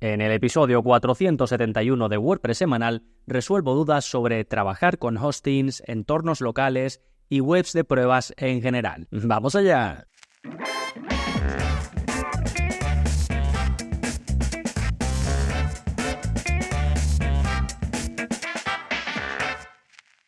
En el episodio 471 de WordPress Semanal resuelvo dudas sobre trabajar con hostings, entornos locales y webs de pruebas en general. ¡Vamos allá!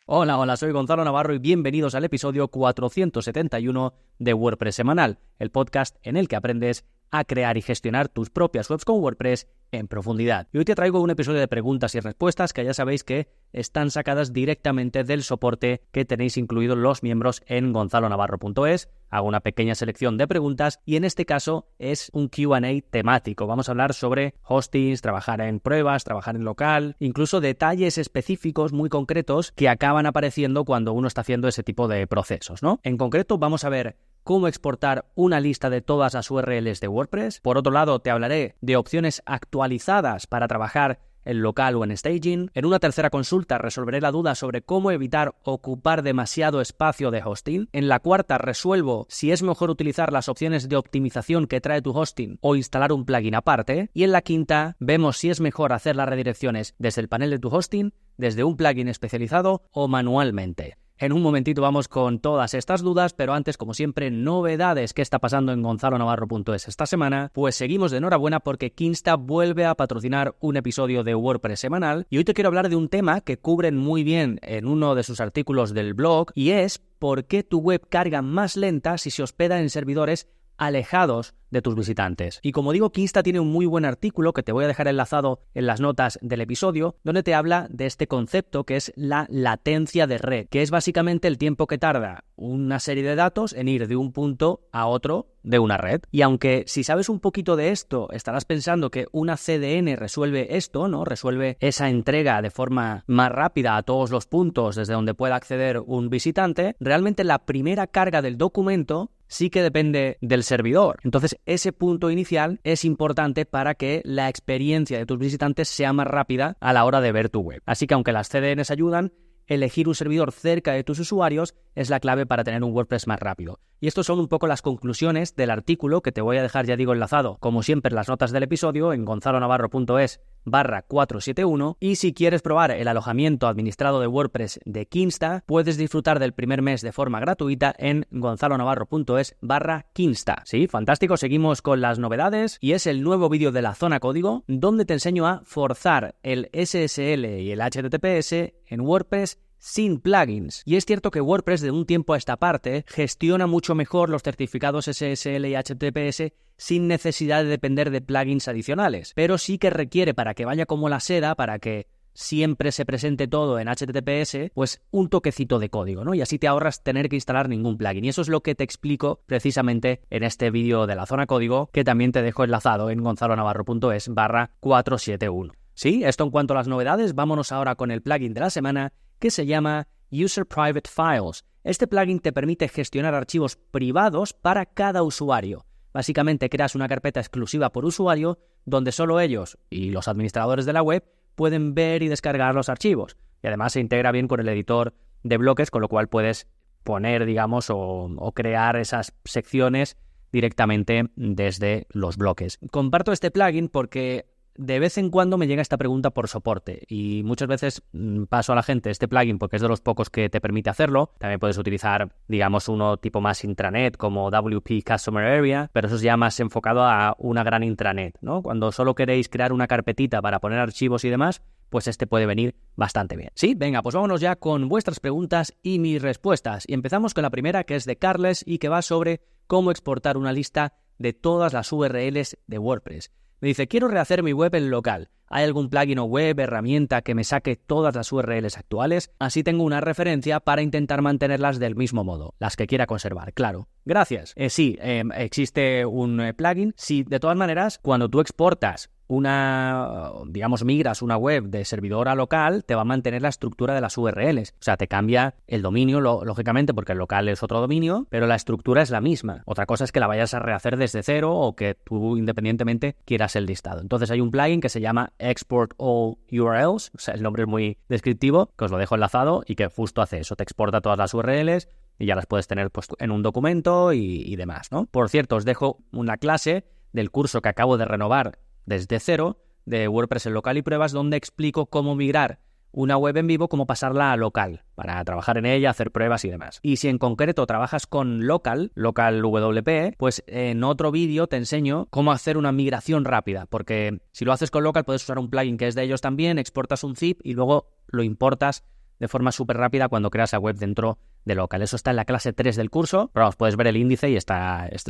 Hola, soy Gonzalo Navarro y bienvenidos al episodio 471 de WordPress Semanal, el podcast en el que aprendes a crear y gestionar tus propias webs con WordPress en profundidad. Y hoy te traigo un episodio de preguntas y respuestas que ya sabéis que están sacadas directamente del soporte que tenéis incluido los miembros en gonzalonavarro.es. Hago una pequeña selección de preguntas y en este caso es un Q&A temático. Vamos a hablar sobre hostings, trabajar en pruebas, trabajar en local, incluso detalles específicos muy concretos que acaban apareciendo cuando uno está haciendo ese tipo de procesos, ¿no? En concreto vamos a ver cómo exportar una lista de todas las URLs de WordPress. Por otro lado, te hablaré de opciones actualizadas para trabajar en local o en staging. En una tercera consulta resolveré la duda sobre cómo evitar ocupar demasiado espacio de hosting. En la cuarta resuelvo si es mejor utilizar las opciones de optimización que trae tu hosting o instalar un plugin aparte. Y en la quinta vemos si es mejor hacer las redirecciones desde el panel de tu hosting, desde un plugin especializado o manualmente. En un momentito vamos con todas estas dudas, pero antes, como siempre, novedades. ¿Qué está pasando en gonzalonavarro.es esta semana? Pues seguimos de enhorabuena porque Kinsta vuelve a patrocinar un episodio de WordPress Semanal y hoy te quiero hablar de un tema que cubren muy bien en uno de sus artículos del blog y es por qué tu web carga más lenta si se hospeda en servidores alejados de tus visitantes. Y como digo, Kinsta tiene un muy buen artículo que te voy a dejar enlazado en las notas del episodio, donde te habla de este concepto que es la latencia de red, que es básicamente el tiempo que tarda una serie de datos en ir de un punto a otro de una red. Y aunque si sabes un poquito de esto, estarás pensando que una CDN resuelve esto, ¿no? Resuelve esa entrega de forma más rápida a todos los puntos desde donde pueda acceder un visitante, realmente la primera carga del documento sí que depende del servidor. Entonces, ese punto inicial es importante para que la experiencia de tus visitantes sea más rápida a la hora de ver tu web. Así que aunque las CDNs ayudan, elegir un servidor cerca de tus usuarios es la clave para tener un WordPress más rápido. Y estas son un poco las conclusiones del artículo que te voy a dejar, ya digo, enlazado, como siempre, en las notas del episodio en gonzalonavarro.es/471. Y si quieres probar el alojamiento administrado de WordPress de Kinsta, puedes disfrutar del primer mes de forma gratuita en gonzalonavarro.es/Kinsta. Sí, fantástico, seguimos con las novedades y es el nuevo vídeo de la zona código donde te enseño a forzar el SSL y el HTTPS en WordPress sin plugins. Y es cierto que WordPress de un tiempo a esta parte gestiona mucho mejor los certificados SSL y HTTPS sin necesidad de depender de plugins adicionales, pero sí que requiere, para que vaya como la seda, para que siempre se presente todo en HTTPS, pues un toquecito de código, ¿no? Y así te ahorras tener que instalar ningún plugin. Y eso es lo que te explico precisamente en este vídeo de la zona código, que también te dejo enlazado en gonzalonavarro.es/471. Sí, esto en cuanto a las novedades. Vámonos ahora con el plugin de la semana, que se llama User Private Files. Este plugin te permite gestionar archivos privados para cada usuario. Básicamente creas una carpeta exclusiva por usuario donde solo ellos y los administradores de la web pueden ver y descargar los archivos. Y además se integra bien con el editor de bloques, con lo cual puedes poner, digamos, o crear esas secciones directamente desde los bloques. Comparto este plugin porque de vez en cuando me llega esta pregunta por soporte y muchas veces paso a la gente este plugin porque es de los pocos que te permite hacerlo. También puedes utilizar, digamos, uno tipo más intranet como WP Customer Area, pero eso es ya más enfocado a una gran intranet, ¿no? Cuando solo queréis crear una carpetita para poner archivos y demás, pues este puede venir bastante bien. Sí, venga, pues vámonos ya con vuestras preguntas y mis respuestas. Y empezamos con la primera, que es de Carles y que va sobre cómo exportar una lista de todas las URLs de WordPress. Me dice, quiero rehacer mi web en local. ¿Hay algún plugin o web, herramienta que me saque todas las URLs actuales? Así tengo una referencia para intentar mantenerlas del mismo modo, las que quiera conservar, claro. Gracias. Sí, existe un plugin. Sí, de todas maneras, cuando tú exportas migras una web de servidor a local, te va a mantener la estructura de las URLs. O sea, te cambia el dominio, lógicamente, porque el local es otro dominio, pero la estructura es la misma. Otra cosa es que la vayas a rehacer desde cero o que tú independientemente quieras el listado. Entonces hay un plugin que se llama Export All URLs, o sea, el nombre es muy descriptivo, que os lo dejo enlazado y que justo hace eso, te exporta todas las URLs y ya las puedes tener pues, en un documento y demás, ¿no? Por cierto, os dejo una clase del curso que acabo de renovar desde cero, de WordPress en local y pruebas, donde explico cómo migrar una web en vivo, cómo pasarla a local, para trabajar en ella, hacer pruebas y demás. Y si en concreto trabajas con local WP, pues en otro vídeo te enseño cómo hacer una migración rápida, porque si lo haces con local puedes usar un plugin que es de ellos también, exportas un zip y luego lo importas de forma súper rápida cuando creas la web dentro de local. Eso está en la clase 3 del curso, pero vamos, puedes ver el índice y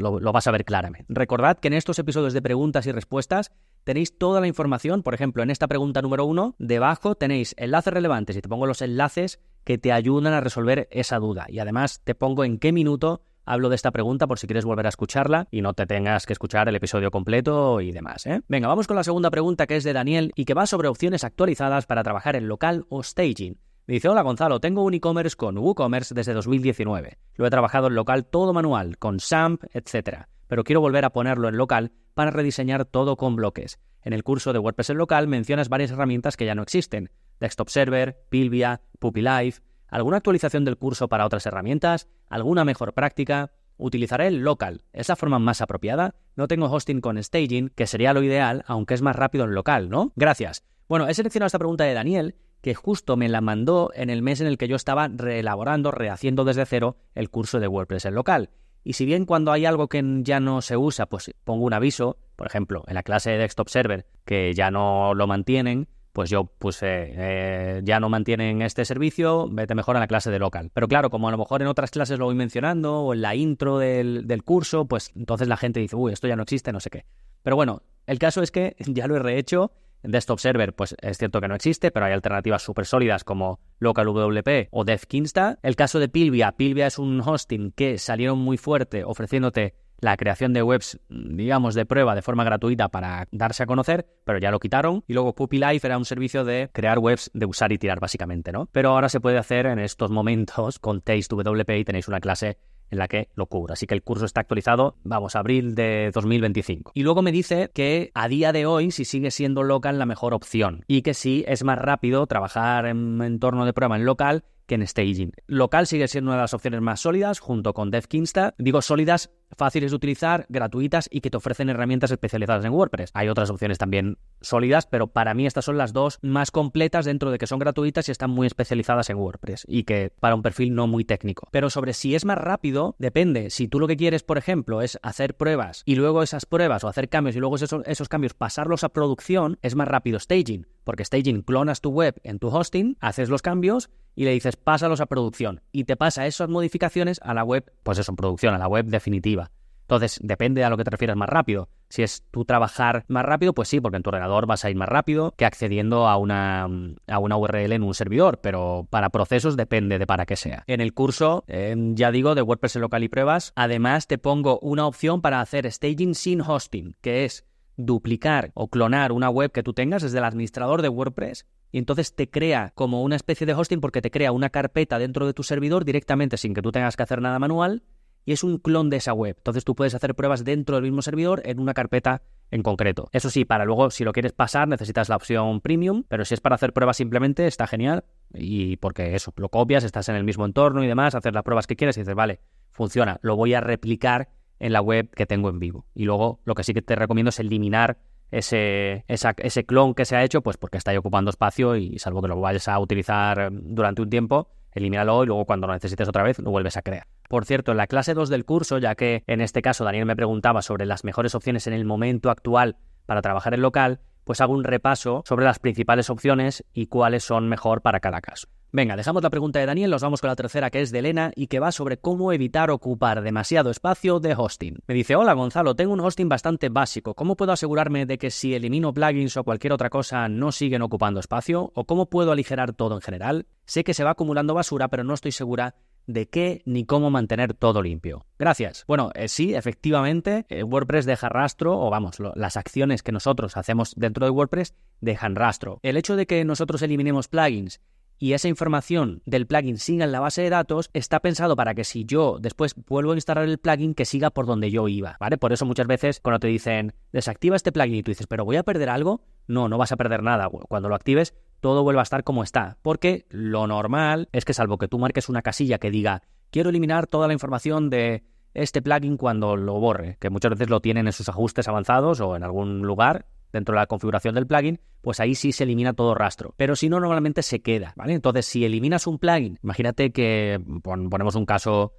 lo vas a ver claramente. Recordad que en estos episodios de preguntas y respuestas tenéis toda la información. Por ejemplo, en esta pregunta número 1, debajo tenéis enlaces relevantes y te pongo los enlaces que te ayudan a resolver esa duda. Y además te pongo en qué minuto hablo de esta pregunta por si quieres volver a escucharla y no te tengas que escuchar el episodio completo y demás, ¿eh? Venga, vamos con la segunda pregunta, que es de Daniel y que va sobre opciones actualizadas para trabajar en local o staging. Me dice: hola Gonzalo, tengo un e-commerce con WooCommerce desde 2019. Lo he trabajado en local todo manual, con SAMP, etc. Pero quiero volver a ponerlo en local para rediseñar todo con bloques. En el curso de WordPress en local mencionas varias herramientas que ya no existen: Desktop Server, Pilvia, PuppyLive. ¿Alguna actualización del curso para otras herramientas? ¿Alguna mejor práctica? Utilizaré el local. ¿Es la forma más apropiada? No tengo hosting con staging, que sería lo ideal, aunque es más rápido en local, ¿no? Gracias. Bueno, he seleccionado esta pregunta de Daniel, que justo me la mandó en el mes en el que yo estaba reelaborando, rehaciendo desde cero el curso de WordPress en local. Y si bien cuando hay algo que ya no se usa, pues pongo un aviso, por ejemplo, en la clase de Desktop Server, que ya no lo mantienen, pues yo puse, ya no mantienen este servicio, vete mejor a la clase de local. Pero claro, como a lo mejor en otras clases lo voy mencionando, o en la intro del curso, pues entonces la gente dice, uy, esto ya no existe, no sé qué. Pero bueno, el caso es que ya lo he rehecho. En Desktop Server, pues es cierto que no existe, pero hay alternativas súper sólidas como LocalWP o DevKinsta. El caso de Pilvia es un hosting que salieron muy fuerte ofreciéndote la creación de webs, digamos, de prueba de forma gratuita para darse a conocer, pero ya lo quitaron. Y luego PuppyLive era un servicio de crear webs de usar y tirar, básicamente, ¿no? Pero ahora se puede hacer en estos momentos con TasteWP y tenéis una clase en la que lo cubro. Así que el curso está actualizado, vamos, a abril de 2025. Y luego me dice que a día de hoy si sigue siendo local la mejor opción y que sí es más rápido trabajar en entorno de prueba en local que en staging. Local sigue siendo una de las opciones más sólidas junto con DevKinsta. Digo sólidas, fáciles de utilizar, gratuitas y que te ofrecen herramientas especializadas en WordPress. Hay otras opciones también sólidas, pero para mí estas son las dos más completas dentro de que son gratuitas y están muy especializadas en WordPress y que para un perfil no muy técnico. Pero sobre si es más rápido, depende. Si tú lo que quieres, por ejemplo, es hacer pruebas y luego esas pruebas o hacer cambios y luego esos cambios pasarlos a producción, es más rápido staging, porque staging clonas tu web en tu hosting, haces los cambios y le dices pásalos a producción y te pasa esas modificaciones a la web, pues eso, en producción, a la web definitiva. Entonces, depende a lo que te refieras más rápido. Si es tú trabajar más rápido, pues sí, porque en tu ordenador vas a ir más rápido que accediendo a una URL en un servidor, pero para procesos depende de para qué sea. En el curso, ya digo, de WordPress en local y pruebas, además te pongo una opción para hacer staging sin hosting, que es duplicar o clonar una web que tú tengas desde el administrador de WordPress y entonces te crea como una especie de hosting porque te crea una carpeta dentro de tu servidor directamente sin que tú tengas que hacer nada manual y es un clon de esa web. Entonces tú puedes hacer pruebas dentro del mismo servidor en una carpeta en concreto. Eso sí, para luego, si lo quieres pasar, necesitas la opción Premium, pero si es para hacer pruebas simplemente, está genial y porque eso, lo copias, estás en el mismo entorno y demás, haces las pruebas que quieres y dices, vale, funciona, lo voy a replicar en la web que tengo en vivo. Y luego lo que sí que te recomiendo es eliminar ese clon que se ha hecho, pues porque está ahí ocupando espacio y salvo que lo vayas a utilizar durante un tiempo, elimínalo y luego cuando lo necesites otra vez lo vuelves a crear. Por cierto, en la clase 2 del curso, ya que en este caso Daniel me preguntaba sobre las mejores opciones en el momento actual para trabajar en local, pues hago un repaso sobre las principales opciones y cuáles son mejor para cada caso. Venga, dejamos la pregunta de Daniel, nos vamos con la tercera, que es de Elena y que va sobre cómo evitar ocupar demasiado espacio de hosting. Me dice, hola Gonzalo, tengo un hosting bastante básico. ¿Cómo puedo asegurarme de que si elimino plugins o cualquier otra cosa no siguen ocupando espacio? ¿O cómo puedo aligerar todo en general? Sé que se va acumulando basura, pero no estoy segura de qué ni cómo mantener todo limpio. Gracias. Bueno, sí, efectivamente, WordPress deja rastro, o vamos, las acciones que nosotros hacemos dentro de WordPress dejan rastro. El hecho de que nosotros eliminemos plugins y esa información del plugin siga en la base de datos está pensado para que si yo después vuelvo a instalar el plugin, que siga por donde yo iba, ¿vale? Por eso muchas veces cuando te dicen desactiva este plugin y tú dices, ¿pero voy a perder algo? No, no vas a perder nada. Cuando lo actives, todo vuelve a estar como está, porque lo normal es que salvo que tú marques una casilla que diga quiero eliminar toda la información de este plugin cuando lo borre, que muchas veces lo tienen en sus ajustes avanzados o en algún lugar dentro de la configuración del plugin, pues ahí sí se elimina todo rastro. Pero si no, normalmente se queda, ¿vale? Entonces, si eliminas un plugin, imagínate que ponemos un caso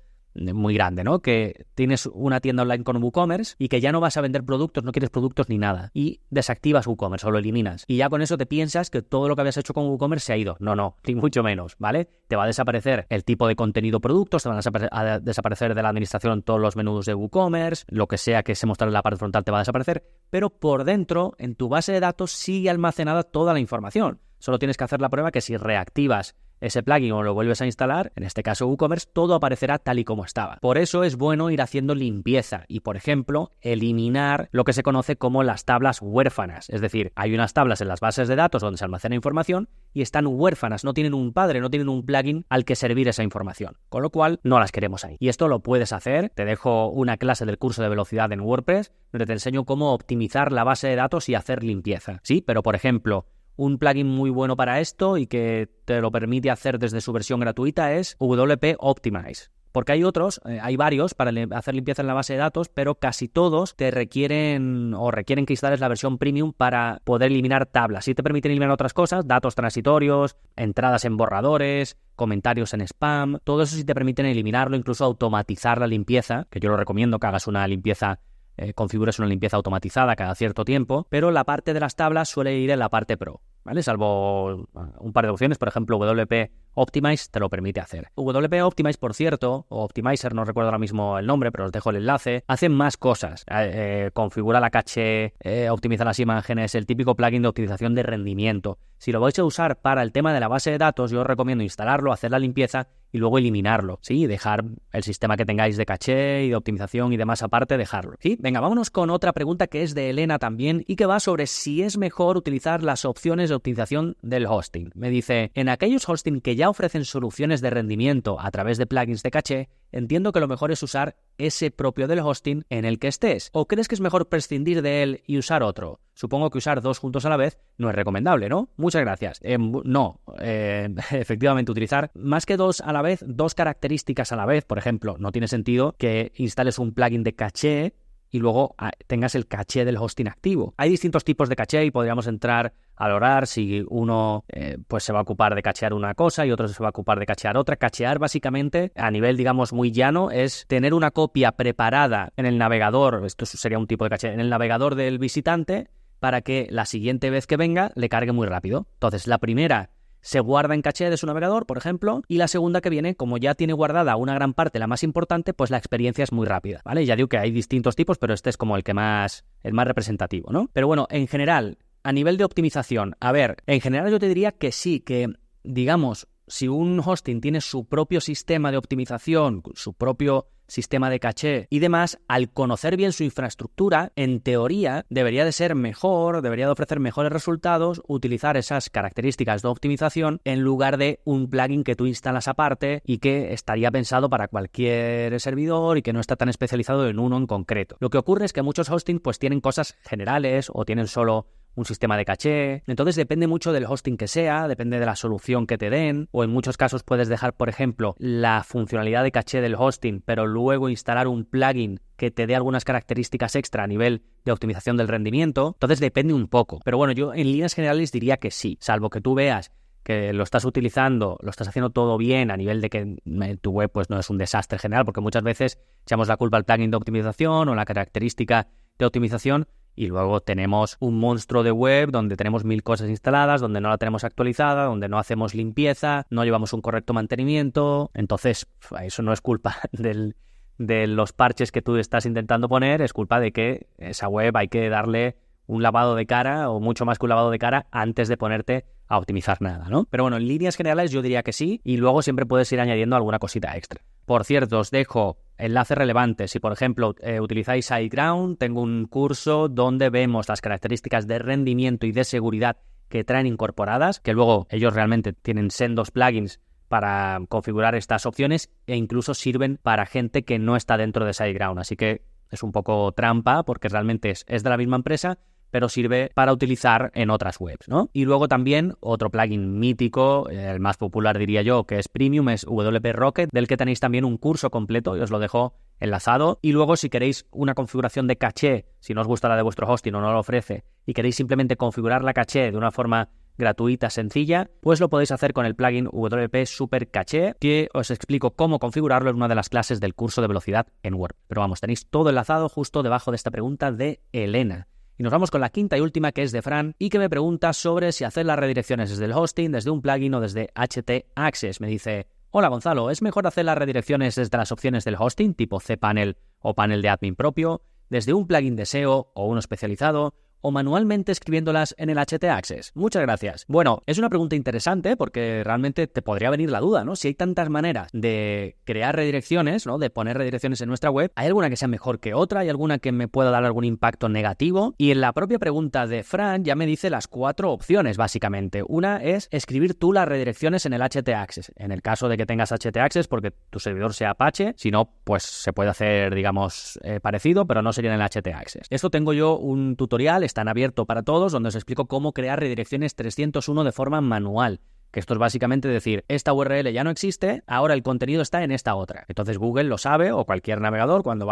muy grande, ¿no? Que tienes una tienda online con WooCommerce y que ya no vas a vender productos, no quieres productos ni nada, y desactivas WooCommerce o lo eliminas. Y ya con eso te piensas que todo lo que habías hecho con WooCommerce se ha ido. No, ni mucho menos, ¿vale? Te va a desaparecer el tipo de contenido productos, te van a desaparecer de la administración todos los menús de WooCommerce, lo que sea que se mostrara en la parte frontal te va a desaparecer, pero por dentro, en tu base de datos, sigue almacenada toda la información. Solo tienes que hacer la prueba que si reactivas ese plugin o lo vuelves a instalar, en este caso WooCommerce, todo aparecerá tal y como estaba. Por eso es bueno ir haciendo limpieza y, por ejemplo, eliminar lo que se conoce como las tablas huérfanas. Es decir, hay unas tablas en las bases de datos donde se almacena información y están huérfanas, no tienen un padre, no tienen un plugin al que servir esa información. Con lo cual, no las queremos ahí. Y esto lo puedes hacer. Te dejo una clase del curso de velocidad en WordPress donde te enseño cómo optimizar la base de datos y hacer limpieza. Sí, pero por ejemplo, un plugin muy bueno para esto y que te lo permite hacer desde su versión gratuita es WP Optimize. Porque hay otros, hay varios para hacer limpieza en la base de datos, pero casi todos te requieren que instales la versión premium para poder eliminar tablas. Sí te permiten eliminar otras cosas, datos transitorios, entradas en borradores, comentarios en spam, todo eso sí te permiten eliminarlo, incluso automatizar la limpieza, que yo lo recomiendo que hagas una limpieza, configures una limpieza automatizada cada cierto tiempo, pero la parte de las tablas suele ir en la parte pro, ¿vale? Salvo un par de opciones, por ejemplo, WP Optimize te lo permite hacer. WP Optimize, por cierto, o Optimizer, no recuerdo ahora mismo el nombre, pero os dejo el enlace, hace más cosas. Configura la caché, optimiza las imágenes, el típico plugin de optimización de rendimiento. Si lo vais a usar para el tema de la base de datos, yo os recomiendo instalarlo, hacer la limpieza y luego eliminarlo, ¿sí? Dejar el sistema que tengáis de caché y de optimización y demás aparte, dejarlo, ¿sí? Venga, vámonos con otra pregunta que es de Elena también y que va sobre si es mejor utilizar las opciones de optimización del hosting. Me dice, en aquellos hosting que ya ofrecen soluciones de rendimiento a través de plugins de caché, entiendo que lo mejor es usar ese propio del hosting en el que estés. ¿O crees que es mejor prescindir de él y usar otro? Supongo que usar dos juntos a la vez no es recomendable, ¿no? Muchas gracias. Efectivamente, utilizar más que dos a la vez, dos características a la vez. Por ejemplo, no tiene sentido que instales un plugin de caché y luego tengas el caché del hosting activo. Hay distintos tipos de caché y podríamos entrar a valorar si uno pues se va a ocupar de cachear una cosa y otro se va a ocupar de cachear otra. Cachear básicamente a nivel digamos muy llano es tener una copia preparada en el navegador, esto sería un tipo de caché, en el navegador del visitante para que la siguiente vez que venga le cargue muy rápido. Entonces la primera se guarda en caché de su navegador, por ejemplo, y la segunda que viene, como ya tiene guardada una gran parte, la más importante, pues la experiencia es muy rápida, ¿vale? Ya digo que hay distintos tipos, pero este es como el más representativo, ¿no? Pero bueno, en general, a nivel de optimización, a ver, en general yo te diría que sí, que digamos, si un hosting tiene su propio sistema de optimización, su propio sistema de caché y demás, al conocer bien su infraestructura, en teoría debería de ser mejor, debería de ofrecer mejores resultados utilizar esas características de optimización en lugar de un plugin que tú instalas aparte y que estaría pensado para cualquier servidor y que no está tan especializado en uno en concreto. Lo que ocurre es que muchos hosting pues tienen cosas generales o tienen solo un sistema de caché, entonces depende mucho del hosting que sea, depende de la solución que te den, o en muchos casos puedes dejar, por ejemplo, la funcionalidad de caché del hosting, pero luego instalar un plugin que te dé algunas características extra a nivel de optimización del rendimiento, entonces depende un poco, pero bueno, yo en líneas generales diría que sí, salvo que tú veas que lo estás utilizando, lo estás haciendo todo bien a nivel de que tu web pues no es un desastre general, porque muchas veces echamos la culpa al plugin de optimización o la característica de optimización y luego tenemos un monstruo de web donde tenemos 1000 cosas instaladas, donde no la tenemos actualizada, donde no hacemos limpieza, no llevamos un correcto mantenimiento. Entonces, eso no es culpa de los parches que tú estás intentando poner, es culpa de que esa web hay que darle un lavado de cara o mucho más que un lavado de cara antes de ponerte a optimizar nada, ¿no? Pero bueno, en líneas generales yo diría que sí y luego siempre puedes ir añadiendo alguna cosita extra. Por cierto, os dejo enlaces relevantes. Si, por ejemplo, utilizáis SiteGround, tengo un curso donde vemos las características de rendimiento y de seguridad que traen incorporadas, que luego ellos realmente tienen sendos plugins para configurar estas opciones e incluso sirven para gente que no está dentro de SiteGround. Así que es un poco trampa porque realmente es de la misma empresa, pero sirve para utilizar en otras webs, ¿no? Y luego también otro plugin mítico, el más popular diría yo, que es Premium, es WP Rocket, del que tenéis también un curso completo y os lo dejo enlazado. Y luego, si queréis una configuración de caché, si no os gusta la de vuestro hosting o no lo ofrece, y queréis simplemente configurar la caché de una forma gratuita, sencilla, pues lo podéis hacer con el plugin WP Super Caché, que os explico cómo configurarlo en una de las clases del curso de velocidad en WordPress. Pero vamos, tenéis todo enlazado justo debajo de esta pregunta de Elena. Y nos vamos con la quinta y última, que es de Fran, y que me pregunta sobre si hacer las redirecciones desde el hosting, desde un plugin o desde htaccess. Me dice: hola Gonzalo, ¿es mejor hacer las redirecciones desde las opciones del hosting, tipo cPanel o panel de admin propio, desde un plugin de SEO o uno especializado, o manualmente escribiéndolas en el htaccess? Muchas gracias. Bueno, es una pregunta interesante porque realmente te podría venir la duda, ¿no? Si hay tantas maneras de crear redirecciones, ¿no? De poner redirecciones en nuestra web, ¿hay alguna que sea mejor que otra? ¿Hay alguna que me pueda dar algún impacto negativo? Y en la propia pregunta de Fran ya me dice las 4 opciones, básicamente. Una es escribir tú las redirecciones en el htaccess. En el caso de que tengas htaccess, porque tu servidor sea Apache, si no, pues se puede hacer, digamos, parecido, pero no sería en el htaccess. Esto tengo yo un tutorial, está en abierto para todos, donde os explico cómo crear redirecciones 301 de forma manual. Que esto es básicamente decir, esta URL ya no existe, ahora el contenido está en esta otra. Entonces Google lo sabe, o cualquier navegador, cuando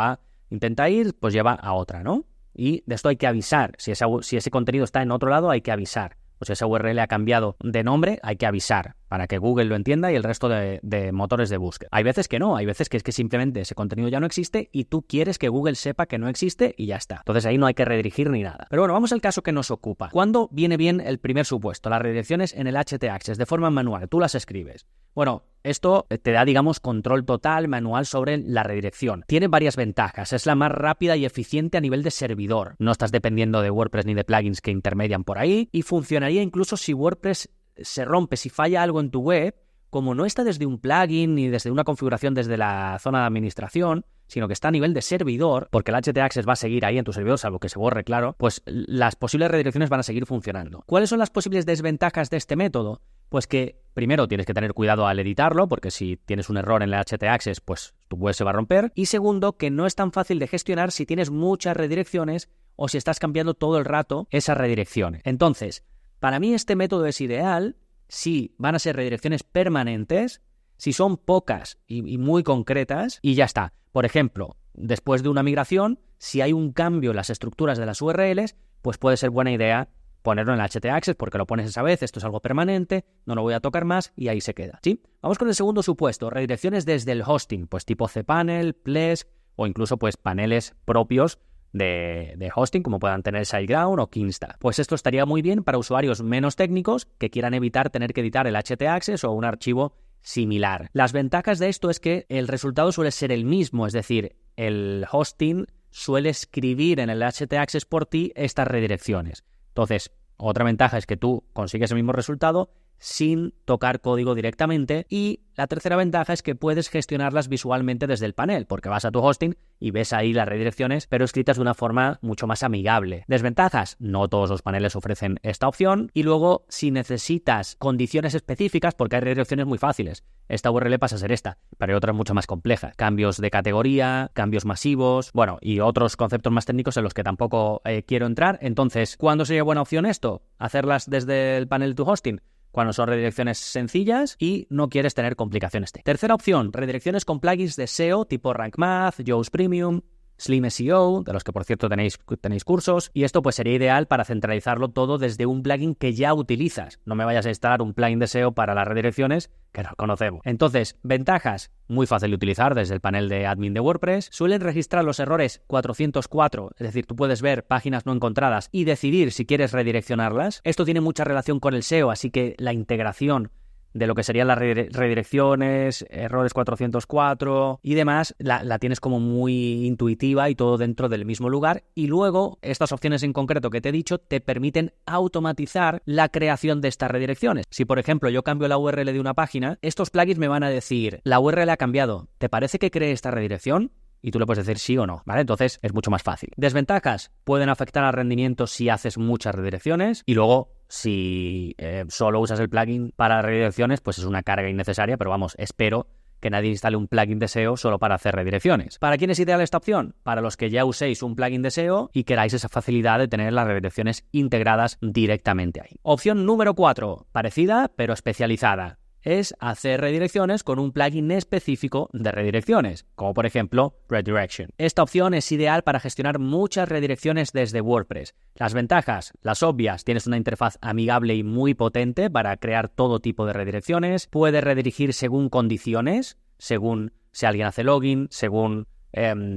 intenta ir, pues lleva a otra, ¿no? Y de esto hay que avisar. Si ese contenido está en otro lado, hay que avisar. O si esa URL ha cambiado de nombre, hay que avisar para que Google lo entienda y el resto de motores de búsqueda. Hay veces que no, hay veces que es que simplemente ese contenido ya no existe y tú quieres que Google sepa que no existe y ya está. Entonces ahí no hay que redirigir ni nada. Pero bueno, vamos al caso que nos ocupa. ¿Cuándo viene bien el primer supuesto? Las redirecciones en el htaccess de forma manual. Tú las escribes. Bueno, esto te da, digamos, control total manual sobre la redirección. Tiene varias ventajas. Es la más rápida y eficiente a nivel de servidor. No estás dependiendo de WordPress ni de plugins que intermedian por ahí. Y funcionaría incluso si WordPress se rompe, si falla algo en tu web, como no está desde un plugin ni desde una configuración desde la zona de administración, sino que está a nivel de servidor, porque el htaccess va a seguir ahí en tu servidor, salvo que se borre, claro, pues las posibles redirecciones van a seguir funcionando. ¿Cuáles son las posibles desventajas de este método? Pues que, primero, tienes que tener cuidado al editarlo, porque si tienes un error en el htaccess, pues tu web se va a romper. Y segundo, que no es tan fácil de gestionar si tienes muchas redirecciones o si estás cambiando todo el rato esas redirecciones. Entonces, para mí este método es ideal si van a ser redirecciones permanentes, si son pocas y muy concretas, y ya está. Por ejemplo, después de una migración, si hay un cambio en las estructuras de las URLs, pues puede ser buena idea ponerlo en el htaccess porque lo pones esa vez, esto es algo permanente, no lo voy a tocar más y ahí se queda, ¿sí? Vamos con el segundo supuesto, redirecciones desde el hosting, pues tipo cPanel, Plesk o incluso pues paneles propios de hosting, como puedan tener SiteGround o Kinsta. Pues esto estaría muy bien para usuarios menos técnicos que quieran evitar tener que editar el htaccess o un archivo similar. Las ventajas de esto es que el resultado suele ser el mismo, es decir, el hosting suele escribir en el htaccess por ti estas redirecciones. Entonces, otra ventaja es que tú consigues el mismo resultado sin tocar código directamente, y la tercera ventaja es que puedes gestionarlas visualmente desde el panel, porque vas a tu hosting y ves ahí las redirecciones, pero escritas de una forma mucho más amigable. Desventajas: no todos los paneles ofrecen esta opción, y luego si necesitas condiciones específicas, porque hay redirecciones muy fáciles, esta URL pasa a ser esta, pero hay otras mucho más complejas, cambios de categoría, cambios masivos, bueno, y otros conceptos más técnicos en los que tampoco quiero entrar. Entonces, ¿cuándo sería buena opción esto? ¿Hacerlas desde el panel de tu hosting? Cuando son redirecciones sencillas y no quieres tener complicaciones. Tercera opción, redirecciones con plugins de SEO tipo Rank Math, Yoast Premium, Slim SEO, de los que por cierto tenéis cursos, y esto pues sería ideal para centralizarlo todo desde un plugin que ya utilizas. No me vayas a instalar un plugin de SEO para las redirecciones que no conocemos. Entonces, ventajas: muy fácil de utilizar desde el panel de admin de WordPress, suelen registrar los errores 404, es decir, tú puedes ver páginas no encontradas y decidir si quieres redireccionarlas. Esto tiene mucha relación con el SEO, así que la integración de lo que serían las redirecciones, errores 404 y demás, la tienes como muy intuitiva y todo dentro del mismo lugar. Y luego, estas opciones en concreto que te he dicho te permiten automatizar la creación de estas redirecciones. Si, por ejemplo, yo cambio la URL de una página, estos plugins me van a decir: la URL ha cambiado, ¿te parece que cree esta redirección? Y tú le puedes decir sí o no, ¿vale? Entonces es mucho más fácil. Desventajas: pueden afectar al rendimiento si haces muchas redirecciones, y luego si solo usas el plugin para redirecciones, pues es una carga innecesaria, pero vamos, espero que nadie instale un plugin de SEO solo para hacer redirecciones. ¿Para quién es ideal esta opción? Para los que ya uséis un plugin de SEO y queráis esa facilidad de tener las redirecciones integradas directamente ahí. Opción número 4, parecida pero especializada. es hacer redirecciones con un plugin específico de redirecciones, como por ejemplo Redirection. Esta opción es ideal para gestionar muchas redirecciones desde WordPress. Las ventajas, las obvias, tienes una interfaz amigable y muy potente para crear todo tipo de redirecciones, puedes redirigir según condiciones, según si alguien hace login, según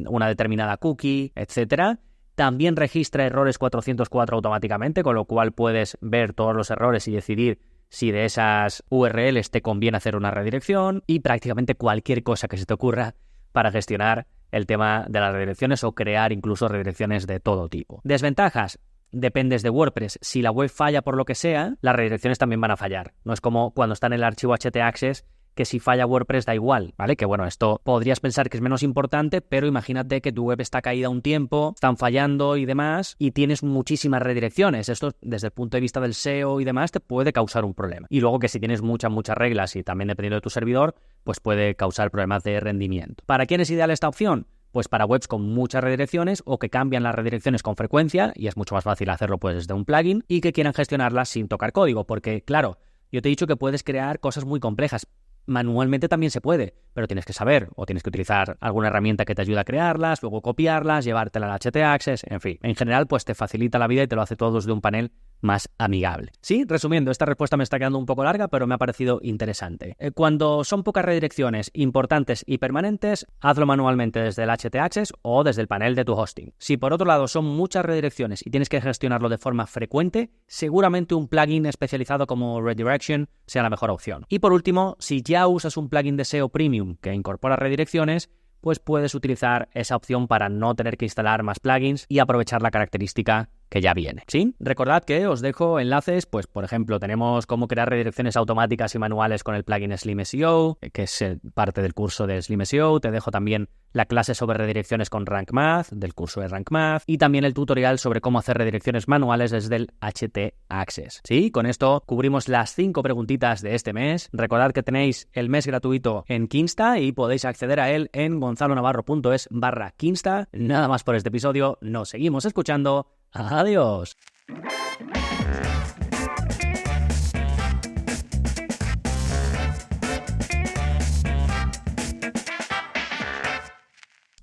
una determinada cookie, etc. También registra errores 404 automáticamente, con lo cual puedes ver todos los errores y decidir si de esas URLs te conviene hacer una redirección, y prácticamente cualquier cosa que se te ocurra para gestionar el tema de las redirecciones o crear incluso redirecciones de todo tipo. Desventajas. Dependes de WordPress. Si la web falla por lo que sea, las redirecciones también van a fallar. No es como cuando está en el archivo htaccess, que si falla WordPress da igual, ¿vale? Que bueno, esto podrías pensar que es menos importante, pero imagínate que tu web está caída un tiempo, están fallando y demás, y tienes muchísimas redirecciones. Esto, desde el punto de vista del SEO y demás, te puede causar un problema. Y luego que si tienes muchas reglas y también dependiendo de tu servidor, pues puede causar problemas de rendimiento. ¿Para quién es ideal esta opción? Pues para webs con muchas redirecciones o que cambian las redirecciones con frecuencia, y es mucho más fácil hacerlo pues desde un plugin, y que quieran gestionarlas sin tocar código, porque claro, yo te he dicho que puedes crear cosas muy complejas. Manualmente también se puede, pero tienes que saber o tienes que utilizar alguna herramienta que te ayude a crearlas, luego copiarlas, llevártela al htaccess, en fin. En general, pues te facilita la vida y te lo hace todo desde un panel más amigable. Sí, resumiendo, esta respuesta me está quedando un poco larga, pero me ha parecido interesante. Cuando son pocas redirecciones importantes y permanentes, hazlo manualmente desde el htaccess o desde el panel de tu hosting. Si por otro lado son muchas redirecciones y tienes que gestionarlo de forma frecuente, seguramente un plugin especializado como Redirection sea la mejor opción. Y por último, si ya usas un plugin de SEO Premium que incorpora redirecciones, pues puedes utilizar esa opción para no tener que instalar más plugins y aprovechar la característica que ya viene, ¿sí? Recordad que os dejo enlaces, pues por ejemplo tenemos cómo crear redirecciones automáticas y manuales con el plugin Slim SEO, que es parte del curso de Slim SEO. Te dejo también la clase sobre redirecciones con Rank Math, del curso de Rank Math, y también el tutorial sobre cómo hacer redirecciones manuales desde el htaccess. Sí, con esto cubrimos las 5 preguntitas de este mes. Recordad que tenéis el mes gratuito en Kinsta y podéis acceder a él en gonzalonavarro.es/Kinsta. Nada más por este episodio, nos seguimos escuchando. Adiós.